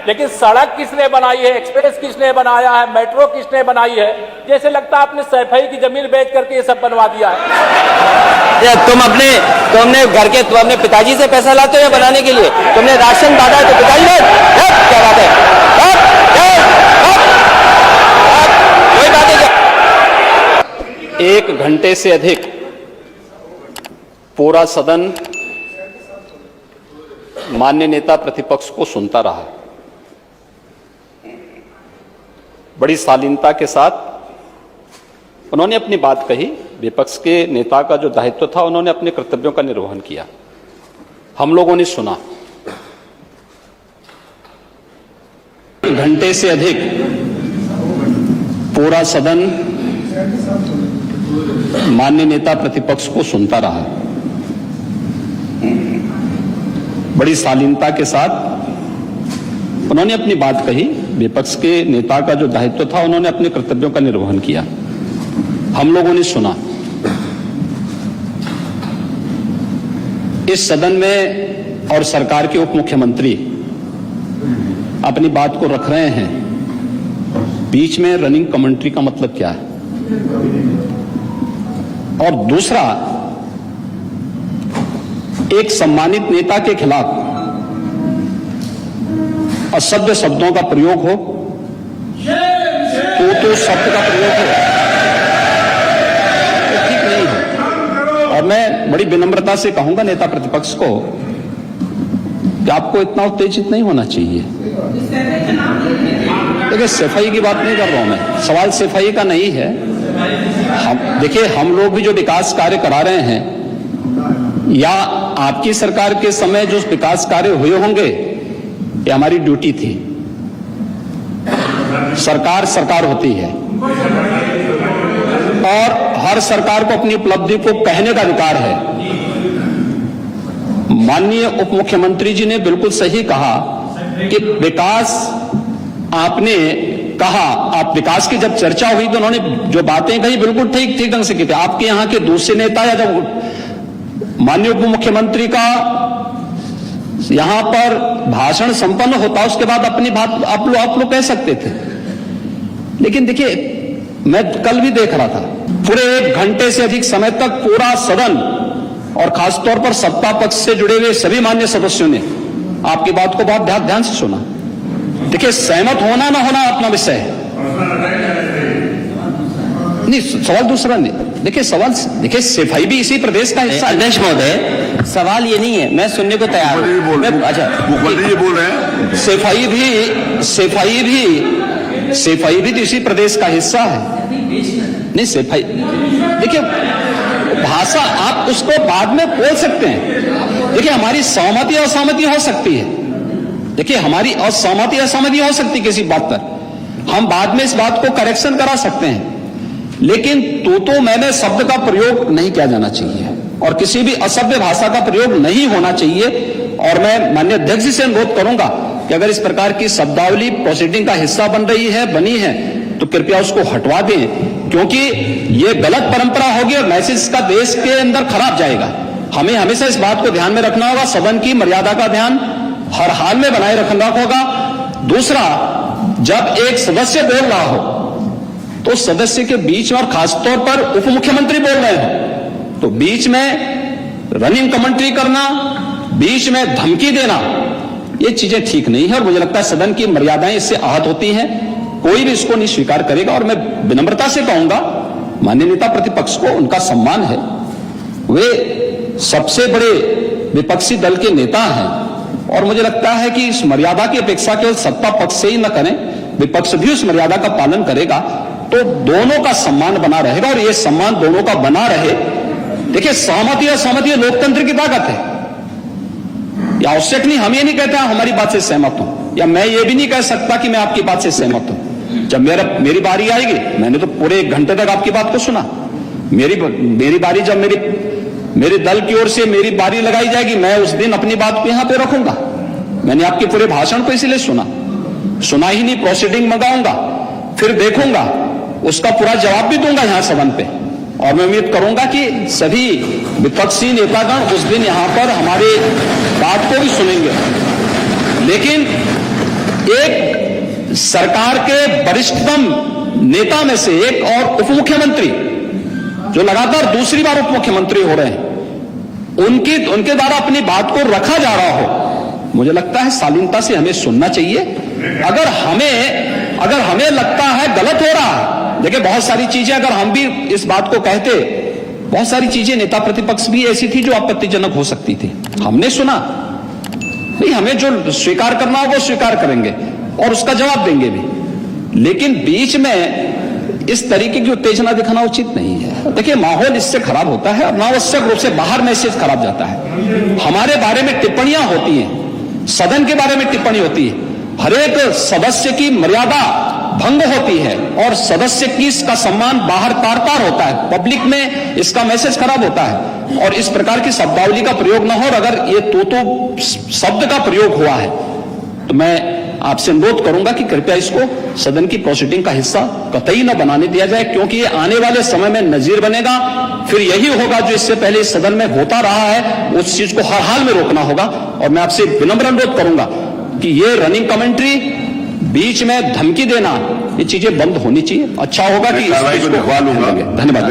लेकिन सड़क किसने बनाई है, एक्सप्रेस किसने बनाया है, मेट्रो किसने बनाई है? जैसे लगता है आपने सैफई की जमीन बेच करके ये सब बनवा दिया है। तुमने घर के तुम अपने पिताजी से पैसा लाते हो या बनाने के लिए? तुमने राशन बांटा है तो पिताजी ने क्या बात है? कोई बात नहीं। 1 घंटे से अधिक पूरा सदन माननीय नेता प्रतिपक्ष को सुनता रहा। बड़ी शालीनता के साथ उन्होंने अपनी बात कही। विपक्ष के नेता का जो दायित्व था, उन्होंने अपने कर्तव्यों का निर्वहन किया। हम लोगों ने सुना। 1 घंटे से अधिक पूरा सदन माननीय नेता प्रतिपक्ष को सुनता रहा। बड़ी शालीनता के साथ उन्होंने अपनी बात कही। विपक्ष के नेता का जो दायित्व था, उन्होंने अपने कर्तव्यों का निर्वहन किया। हम लोगों ने सुना। इस सदन में और सरकार के उप मुख्यमंत्री अपनी बात को रख रहे हैं। बीच में रनिंग कमेंट्री का मतलब क्या है? और दूसरा, एक सम्मानित नेता के खिलाफ असभ्य शब्दों का प्रयोग हो, तो शब्द का प्रयोग हो, तो ठीक नहीं है। और मैं बड़ी विनम्रता से कहूंगा नेता प्रतिपक्ष को कि आपको इतना उत्तेजित नहीं होना चाहिए। देखिए, सफाई की बात नहीं कर रहा हूं मैं, सवाल सफाई का नहीं है। देखिए, हम लोग भी जो विकास कार्य करा रहे हैं, या आपकी सरकार के समय जो विकास कार्य हुए होंगे, ये हमारी ड्यूटी थी। सरकार होती है और हर सरकार को अपनी उपलब्धि को कहने का अधिकार है। माननीय उप मुख्यमंत्री जी ने बिल्कुल सही कहा कि विकास, आपने कहा, आप विकास की जब चर्चा हुई तो उन्होंने जो बातें कही बिल्कुल ठीक ढंग से की थी। आपके यहां के दूसरे नेता या जब माननीय उप मुख्यमंत्री का यहां पर भाषण संपन्न होता, उसके बाद अपनी बात आप लोग कह सकते थे। लेकिन देखिए, मैं कल भी देख रहा था, पूरे 1 घंटे से अधिक समय तक पूरा सदन और खासतौर पर सत्ता पक्ष से जुड़े हुए सभी मान्य सदस्यों ने आपकी बात को बहुत ध्यान से सुना। देखिए, सहमत होना ना होना अपना विषय है। नहीं, सवाल दूसरा नहीं। देखिए, सफाई भी इसी प्रदेश का हिस्सा है। अध्यक्ष महोदय, सवाल ये नहीं है, मैं सुनने को तैयार हूं। अच्छा, मुखर्जी जी बोल रहे हैं। सफाई भी तो इसी प्रदेश का हिस्सा है। नहीं, सफाई, देखिए, भाषा आप उसको बाद में बोल सकते हैं। देखिए, हमारी सहमति असहमति हो सकती है। देखिए, हमारी असहमति असहमति हो सकती है किसी बात पर, हम बाद में इस बात को करेक्शन करा सकते हैं। लेकिन तो मैंने शब्द का प्रयोग नहीं किया जाना चाहिए और किसी भी असभ्य भाषा का प्रयोग नहीं होना चाहिए। और मैं माननीय अध्यक्ष जी से अनुरोध करूंगा कि अगर इस प्रकार की शब्दावली प्रोसीडिंग का हिस्सा बनी है तो कृपया उसको हटवा दें, क्योंकि ये गलत परंपरा होगी और मैसेज का देश के अंदर खराब जाएगा। हमें हमेशा इस बात को ध्यान में रखना होगा, सदन की मर्यादा का ध्यान हर हाल में बनाए रखना होगा। दूसरा, जब एक सदस्य बोल रहा हो तो सदस्य के बीच में, और खासतौर पर उप मुख्यमंत्री बोल रहे हैं, तो बीच में रनिंग कमेंट्री करना, बीच में धमकी देना, ये चीजें ठीक नहीं है। और मुझे लगता है सदन की मर्यादाएं इससे आहत होती हैं। कोई भी इसको नहीं स्वीकार करेगा। और मैं विनम्रता से कहूंगा माननीय नेता प्रतिपक्ष को, उनका सम्मान है, वे सबसे बड़े विपक्षी दल के नेता हैं और मुझे लगता है कि इस मर्यादा की अपेक्षा केवल सत्ता पक्ष से ही न करें, विपक्ष भी उस मर्यादा का पालन करेगा तो दोनों का सम्मान बना रहेगा। और ये सम्मान दोनों का बना रहे। देखिए, सहमति असहमति लोकतंत्र की ताकत है, यह आवश्यक नहीं। हम ये नहीं कहते हमारी बात से सहमत हूं, या मैं ये भी नहीं कह सकता कि मैं आपकी बात से सहमत हूं। जब मेरी बारी आएगी, मैंने तो पूरे 1 घंटे तक आपकी बात को सुना। मेरी बारी, जब मेरे दल की ओर से मेरी बारी लगाई जाएगी, मैं उस दिन अपनी बात को यहां पे रखूंगा। मैंने आपके पूरे भाषण को इसीलिए सुना ही नहीं, प्रोसीडिंग मंगाऊंगा, फिर देखूंगा, उसका पूरा जवाब भी दूंगा यहां सदन पे। और मैं उम्मीद करूंगा कि सभी विपक्षी नेतागण उस दिन यहां पर हमारे बात को भी सुनेंगे। लेकिन सरकार के वरिष्ठतम नेता में से एक और उप मुख्यमंत्री जो लगातार दूसरी बार उप मुख्यमंत्री हो रहे हैं, उनके द्वारा अपनी बात को रखा जा रहा हो, मुझे लगता है शालीनता से हमें सुनना चाहिए। अगर हमें लगता है गलत हो रहा है, देखिए बहुत सारी चीजें अगर हम भी इस बात को कहते, बहुत सारी चीजें नेता प्रतिपक्ष भी ऐसी थी जो आपत्तिजनक हो सकती थी, हमने सुना। नहीं, हमें जो स्वीकार करना हो वो स्वीकार करेंगे और उसका जवाब देंगे भी, लेकिन बीच में इस तरीके की उत्तेजना दिखाना उचित नहीं है। देखिए माहौल इससे खराब होता है, अनावश्यक रूप से बाहर मैसेज खराब जाता है। हमारे बारे में टिप्पणियां होती हैं, सदन के बारे में टिप्पणी होती है, हर एक सदस्य की मर्यादा भंग होती है और सदस्य की इसका सम्मान बाहर तार तार होता है, पब्लिक में इसका मैसेज खराब होता है और इस प्रकार की शब्दावली का प्रयोग न हो। और अगर ये तो शब्द का प्रयोग हुआ है तो मैं आपसे अनुरोध करूंगा कि कृपया इसको सदन की प्रोसीडिंग का हिस्सा कतई न बनाने दिया जाए, क्योंकि ये आने वाले समय में नजीर बनेगा। फिर यही होगा जो इससे पहले इस सदन में होता रहा है, उस चीज को हर हाल में रोकना होगा। और मैं आपसे विनम्र अनुरोध करूंगा कि ये रनिंग कमेंट्री, बीच में धमकी देना, ये चीजें बंद होनी चाहिए। अच्छा होगा कि कार्रवाई को लिखवा लूंगा। धन्यवाद।